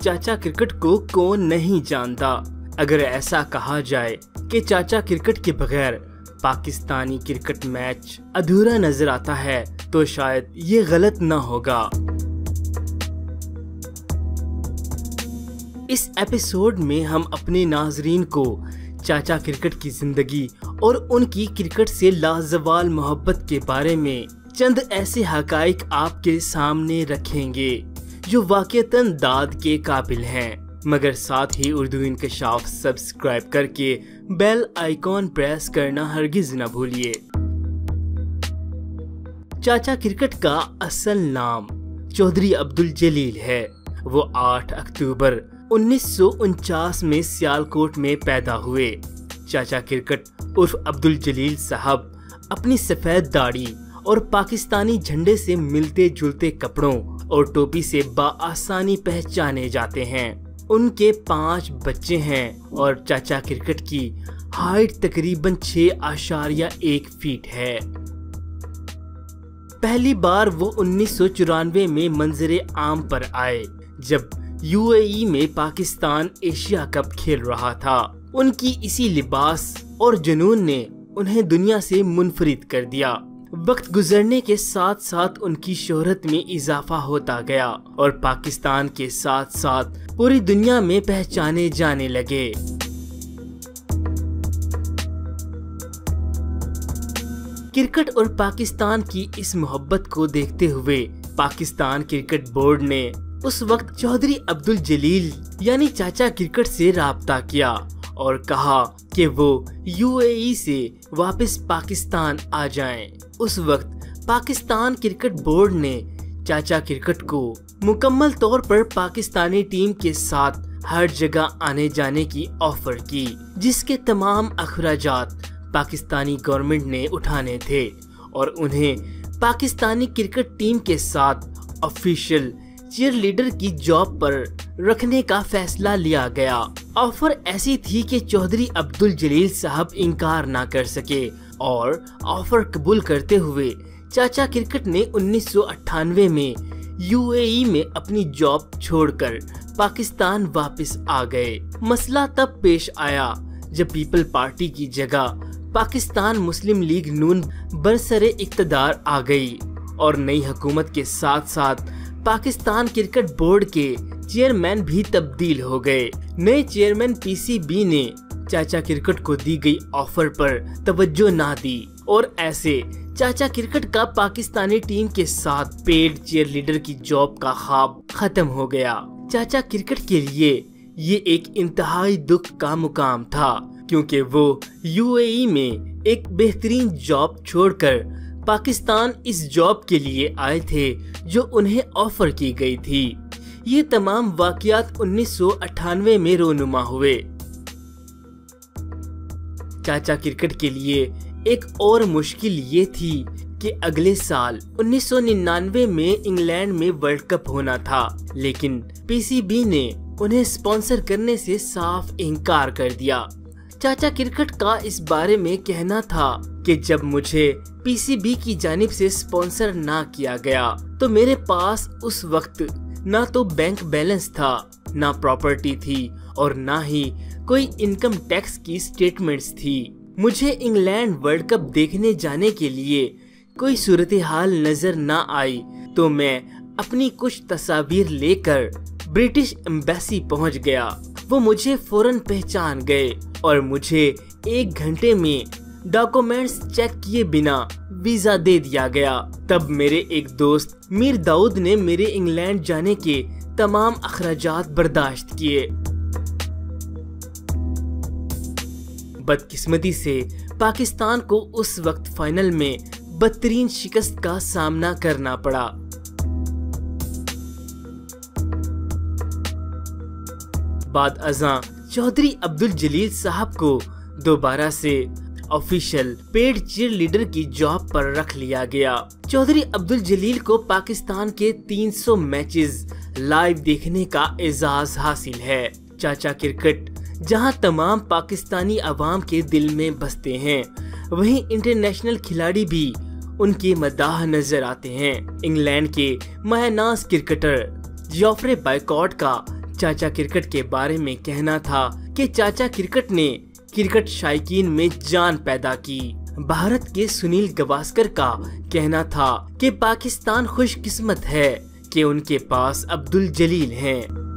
चाचा क्रिकेट को कौन नहीं जानता। अगर ऐसा कहा जाए कि चाचा क्रिकेट के बगैर पाकिस्तानी क्रिकेट मैच अधूरा नजर आता है तो शायद ये गलत न होगा। इस एपिसोड में हम अपने नाजरीन को चाचा क्रिकेट की जिंदगी और उनकी क्रिकेट से लाजवाल मोहब्बत के बारे में चंद ऐसे हकाइक आपके सामने रखेंगे जो वाकईतन दाद के काबिल हैं, मगर साथ ही उर्दू इंकशाफ सब्सक्राइब करके बेल आइकॉन प्रेस करना हरगिज न भूलिए। चाचा क्रिकेट का असल नाम चौधरी अब्दुल जलील है। वो 8 अक्टूबर 1949 में सियालकोट में पैदा हुए। चाचा क्रिकेट उर्फ अब्दुल जलील साहब अपनी सफेद दाढ़ी और पाकिस्तानी झंडे से मिलते जुलते कपड़ों और टोपी से बाआसानी पहचाने जाते हैं। उनके 5 बच्चे हैं और चाचा क्रिकेट की हाइट तकरीबन 6.1 फीट है। पहली बार वो 1994 में मंजरे आम पर आए जब यूएई में पाकिस्तान एशिया कप खेल रहा था। उनकी इसी लिबास और जुनून ने उन्हें दुनिया से मुनफरिद कर दिया। वक्त गुजरने के साथ साथ उनकी शोहरत में इजाफा होता गया और पाकिस्तान के साथ साथ पूरी दुनिया में पहचाने जाने लगे। क्रिकेट और पाकिस्तान की इस मोहब्बत को देखते हुए पाकिस्तान क्रिकेट बोर्ड ने उस वक्त चौधरी अब्दुल जलील यानी चाचा क्रिकेट से राब्ता किया और कहा कि वो यूएई से वापस पाकिस्तान आ जाएं। उस वक्त पाकिस्तान क्रिकेट बोर्ड ने चाचा क्रिकेट को मुकम्मल तौर पर पाकिस्तानी टीम के साथ हर जगह आने जाने की ऑफर की, जिसके तमाम अखराजात पाकिस्तानी गवर्नमेंट ने उठाने थे और उन्हें पाकिस्तानी क्रिकेट टीम के साथ ऑफिशियल चीयर लीडर की जॉब पर रखने का फैसला लिया गया। ऑफर ऐसी थी कि चौधरी अब्दुल जलील साहब इनकार ना कर सके और ऑफर कबूल करते हुए चाचा क्रिकेट ने 1998 में यूएई में अपनी जॉब छोड़कर पाकिस्तान वापस आ गए। मसला तब पेश आया जब पीपल पार्टी की जगह पाकिस्तान मुस्लिम लीग नून बरसरे इक्तदार आ गई और नई हुकूमत के साथ साथ पाकिस्तान क्रिकेट बोर्ड के चेयरमैन भी तब्दील हो गए। नए चेयरमैन पीसीबी ने चाचा क्रिकेट को दी गई ऑफर पर तवज्जो ना दी और ऐसे चाचा क्रिकेट का पाकिस्तानी टीम के साथ पेड चेयर लीडर की जॉब का ख्वाब खत्म हो गया। चाचा क्रिकेट के लिए ये एक इंतहाई दुख का मुकाम था क्योंकि वो यूएई में एक बेहतरीन जॉब छोड़कर पाकिस्तान इस जॉब के लिए आए थे जो उन्हें ऑफर की गई थी। ये तमाम वाकयात 1998 में रोनुमा हुए। चाचा क्रिकेट के लिए एक और मुश्किल ये थी कि अगले साल 1999 में इंग्लैंड में वर्ल्ड कप होना था, लेकिन पीसीबी ने उन्हें स्पॉन्सर करने से साफ इनकार कर दिया। चाचा क्रिकेट का इस बारे में कहना था कि जब मुझे पीसीबी की जानिब से स्पॉन्सर ना किया गया तो मेरे पास उस वक्त ना तो बैंक बैलेंस था, ना प्रॉपर्टी थी और ना ही कोई इनकम टैक्स की स्टेटमेंट्स थी। मुझे इंग्लैंड वर्ल्ड कप देखने जाने के लिए कोई सूरत हाल नजर ना आई तो मैं अपनी कुछ तस्वीर लेकर ब्रिटिश एम्बेसी पहुंच गया। वो मुझे फौरन पहचान गए और मुझे 1 घंटे में डॉक्यूमेंट्स चेक किए बिना वीजा दे दिया गया। तब मेरे एक दोस्त मीर दाऊद ने मेरे इंग्लैंड जाने के तमाम अखराजात बर्दाश्त किए। बदकिस्मती से पाकिस्तान को उस वक्त फाइनल में बदतरीन शिकस्त का सामना करना पड़ा। बाद अज़ां चौधरी अब्दुल जलील साहब को दोबारा से ऑफिशियल पेड चीयर लीडर की जॉब पर रख लिया गया। चौधरी अब्दुल जलील को पाकिस्तान के 300 मैचेस लाइव देखने का एजाज हासिल है। चाचा क्रिकेट जहां तमाम पाकिस्तानी अवाम के दिल में बसते हैं, वहीं इंटरनेशनल खिलाड़ी भी उनके मदाह नजर आते हैं। इंग्लैंड के मायनाज क्रिकेटर जॉफ्रे बायकॉट का चाचा क्रिकेट के बारे में कहना था कि चाचा क्रिकेट ने क्रिकेट शायकीन में जान पैदा की। भारत के सुनील गावस्कर का कहना था कि पाकिस्तान खुशकिस्मत है कि उनके पास अब्दुल जलील हैं।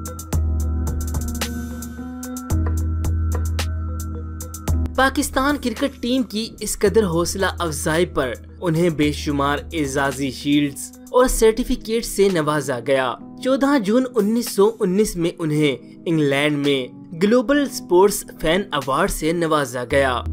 पाकिस्तान क्रिकेट टीम की इस कदर हौसला अफजाई पर उन्हें बेशुमार एजाजी शील्ड्स और सर्टिफिकेट से नवाजा गया। 14 जून 1919 में उन्हें इंग्लैंड में ग्लोबल स्पोर्ट्स फैन अवार्ड से नवाजा गया।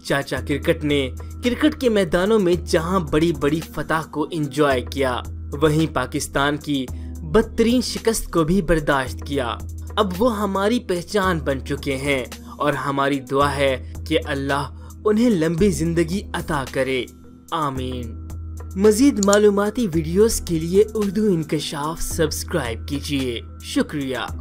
चाचा क्रिकेट ने क्रिकेट के मैदानों में जहां बड़ी बड़ी फतह को एंजॉय किया, वहीं पाकिस्तान की बदतरीन शिकस्त को भी बर्दाश्त किया। अब वो हमारी पहचान बन चुके हैं और हमारी दुआ है कि अल्लाह उन्हें लंबी जिंदगी अता करे, आमीन। मजीद मालूमाती वीडियोस के लिए उर्दू इंकशाफ सब्सक्राइब कीजिए। शुक्रिया।